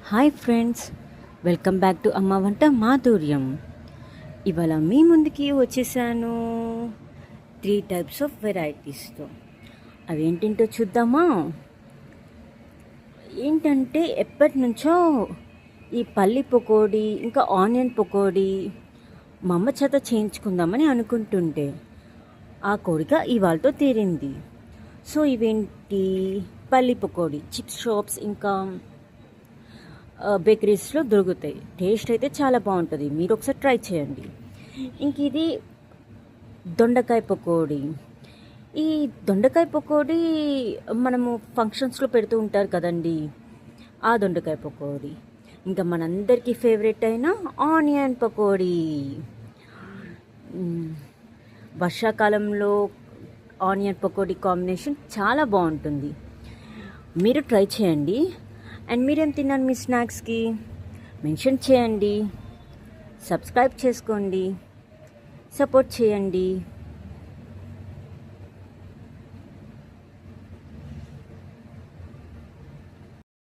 Hi friends, welcome back to అమ్మ వంట మాధుర్యం. ఇవాళ మీ ముందుకి వచ్చేసాను 3 టైప్స్ ఆఫ్ వెరైటీస్తో. అవేంటింటో చూద్దామా? ఏంటంటే ఎప్పటి నుంచో ఈ పల్లి పకోడీ ఇంకా ఆనియన్ పకోడీ మా అమ్మ చేత చేయించుకుందామని అనుకుంటుంటే ఆ కోరిక ఇవాళతో తీరింది. సో ఇవేంటి, పల్లి పకోడీ చిప్స్ షాప్స్ ఇంకా బేకరీస్లో దొరుకుతాయి. టేస్ట్ అయితే చాలా బాగుంటుంది, మీరు ఒకసారి ట్రై చేయండి. ఇంక ఇది దొండకాయ పకోడీ. ఈ దొండకాయ పకోడీ మనము ఫంక్షన్స్లో పెడుతూ ఉంటారు కదండి, ఆ దొండకాయ పకోడీ. ఇంకా మనందరికీ ఫేవరెట్ అయిన ఆనియన్ పకోడీ. వర్షాకాలంలో ఆనియన్ పకోడీ కాంబినేషన్ చాలా బాగుంటుంది, మీరు ట్రై చేయండి. అండ్ మీరేం తిన్నారు మీ స్నాక్స్కి మెన్షన్ చేయండి, సబ్స్క్రైబ్ చేసుకోండి, సపోర్ట్ చేయండి.